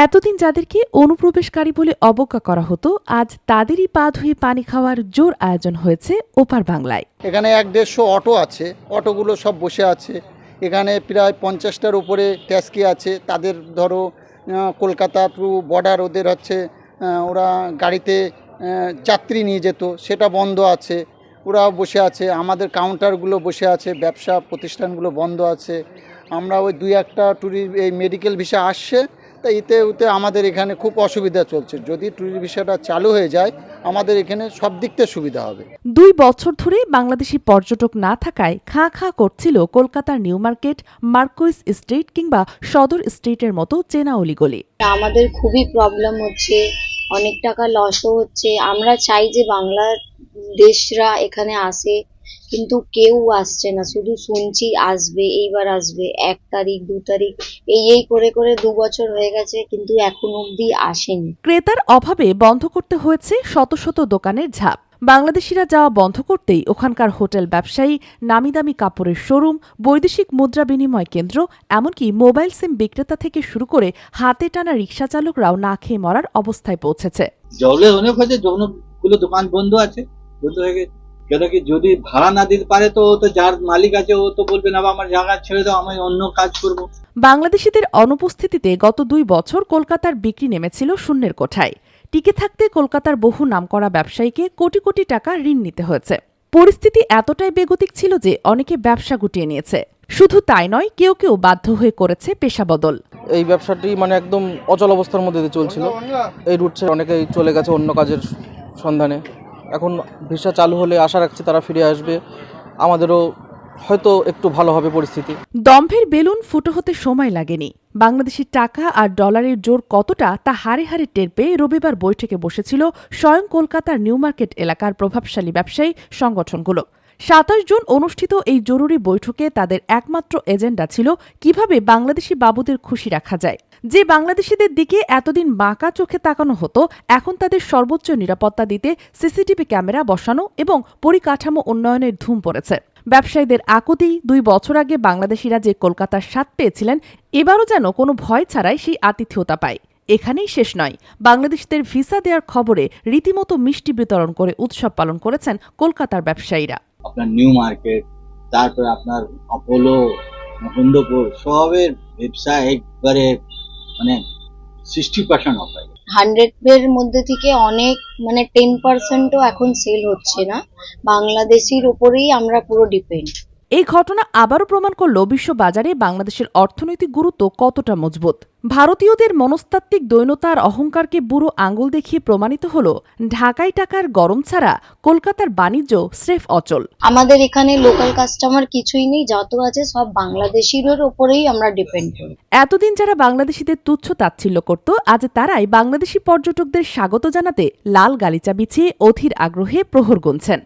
এতদিন যাদেরকে অনুপ্রবেশকারী বলে অবজ্ঞা করা হতো, আজ তাদেরই পা ধুয়ে পানি খাওয়ার জোর আয়োজন হয়েছে ওপার বাংলায়। এখানে 1-150 অটো আছে, অটোগুলো সব বসে আছে। এখানে প্রায় 50টার উপরে ট্যাক্সি আছে। তাদের ধরো কলকাতা টু বর্ডার ওদের হচ্ছে ওরা গাড়িতে যাত্রী নিয়ে যেত, সেটা বন্ধ আছে। ওরাও বসে আছে, আমাদের কাউন্টারগুলো বসে আছে, ব্যবসা প্রতিষ্ঠানগুলো বন্ধ আছে। আমরা ওই 2-1টা এই মেডিকেল ভিসা আসছে, তা এতে আমাদের এখানে খুব অসুবিধা চলছে। যদি ট্যুরিস্ট ভিসাটা চালু হয়ে যায় আমাদের এখানে সব দিক থেকে সুবিধা হবে। 2 বছর ধরে বাংলাদেশি পর্যটক না থাকায় খাঁ খাঁ করছিল কলকাতার নিউ মার্কেট, মার্কুইস স্ট্রিট কিংবা সদর স্ট্রিটের মতো চেনা অলিগলি। আমাদের খুবই প্রবলেম হচ্ছে, অনেক টাকা লসও হচ্ছে। আমরা চাই যে বাংলাদেশরা এখানে আসে, কিন্তু কেউ আসছে না। শুধু শুনছি আসবে, এইবার আসবে, 1 তারিখ 2 তারিখ এই করে করে 2 বছর হয়ে গেছে, কিন্তু এখন অবধি আসেনি। ক্রেতার অভাবে বন্ধ করতে হয়েছে শত শত দোকানের ঝাঁপ। বাংলাদেশিরা যাওয়া বন্ধ করতেই ওখানকার হোটেল ব্যবসায়ী, নামিদামি কাপড়ের শোরুম, বৈদেশিক মুদ্রা বিনিময় কেন্দ্র, এমনকি মোবাইল সিম বিক্রেতা থেকে শুরু করে হাতে টানা রিকশা চালকরাও না খেয়ে মরার অবস্থায় পৌঁছেছে। জলে অনেক হয়েছে, যখনগুলো দোকান বন্ধ আছে, বন্ধ হয়ে গেছে। কেন কি যদি ভাড়া না দিতে পারে তো যার মালিক আছে ও তো বলবে না, আমার জায়গা ছেড়ে দাও, আমি অন্য কাজ করব। বাংলাদেশিদের অনুপস্থিতিতে গত 2 বছর কলকাতার বিক্রি নেমেছিল শূন্যের কোঠায়। টিকে থাকতে কলকাতার বহু নামকরা ব্যবসায়ীকে কোটি কোটি টাকা ঋণ নিতে হয়েছে। পরিস্থিতি এতটাই বেগতিক ছিল যে অনেকে ব্যবসা গুটিয়ে নিয়েছে। শুধু তাই নয়, কেউ কেউ বাধ্য হয়ে করেছে পেশা বদল। এই ব্যবসাটি একদম অচল অবস্থার মধ্যে দিয়ে চলছিল। এই রুট ছেড়ে অনেকেই চলে গেছে অন্য কাজের সন্ধানে। এখন ভিসা চালু হলে আশা রাখছি তারা ফিরে আসবে, আমাদেরও হয়তো একটু ভালো হবে পরিস্থিতি। দম্ভের বেলুন ফুটো হতে সময় লাগেনি। বাংলাদেশি টাকা আর ডলারের জোর কতটা তা হাড়ে হাড়ে টের পেয়ে রবিবার বৈঠকে বসেছিল স্বয়ং কলকাতার নিউ মার্কেট এলাকার প্রভাবশালী ব্যবসায়ী সংগঠনগুলো। 27 জুন অনুষ্ঠিত এই জরুরি বৈঠকে তাদের একমাত্র এজেন্ডা ছিল কিভাবে বাংলাদেশি বাবুদের খুশি রাখা যায়। যে বাংলাদেশিদের দিকে এতদিন বাঁকা চোখে তাকানো হতো, এখন তাদের সর্বোচ্চ নিরাপত্তা দিতে সিসিটিভি ক্যামেরা বসানো এবং পরিকাঠামো উন্নয়নের ধুম পড়েছে। ব্যবসায়ীদের আকুতি, 2 বছর আগে বাংলাদেশিরা যে কলকাতার স্বাদ পেয়েছিলেন, এবারও যেন কোনো ভয় ছাড়াই সেই আতিথ্যতা পায়। এখানেই শেষ নয়, বাংলাদেশিদের ভিসা দেওয়ার খবরে রীতিমতো মিষ্টি বিতরণ করে উৎসব পালন করেছেন কলকাতার ব্যবসায়ীরা। আপনার নিউ মার্কেট, তারপরে আপনার অপোলো, মুকুন্দপুর, সবের ব্যবসা একবারে 60% অফ হয়। 100 এর মধ্যে থেকে অনেক 10%ও এখন সেল হচ্ছে না। বাংলাদেশির উপরেই আমরা পুরো ডিপেন্ড। এই ঘটনা আবারও প্রমাণ করল বিশ্ববাজারে বাংলাদেশের অর্থনৈতিক গুরুত্ব কতটা মজবুত। ভারতীয়দের মনস্তাত্ত্বিক দৈন্যতা আর অহংকারকে বুড়ো আঙুল দেখিয়ে প্রমাণিত হল, ঢাকায় টাকার গরম ছাড়া কলকাতার বাণিজ্য স্রেফ অচল। আমাদের এখানে লোকাল কাস্টমার কিছুই নেই, যত আছে সব বাংলাদেশিদের উপরেই আমরা ডিপেন্ড করি। এতদিন যারা বাংলাদেশিদের তুচ্ছ তাচ্ছিল্য করত, আজ তারাই বাংলাদেশি পর্যটকদের স্বাগত জানাতে লাল গালিচা বিছিয়ে অধীর আগ্রহে প্রহর গুনছেন।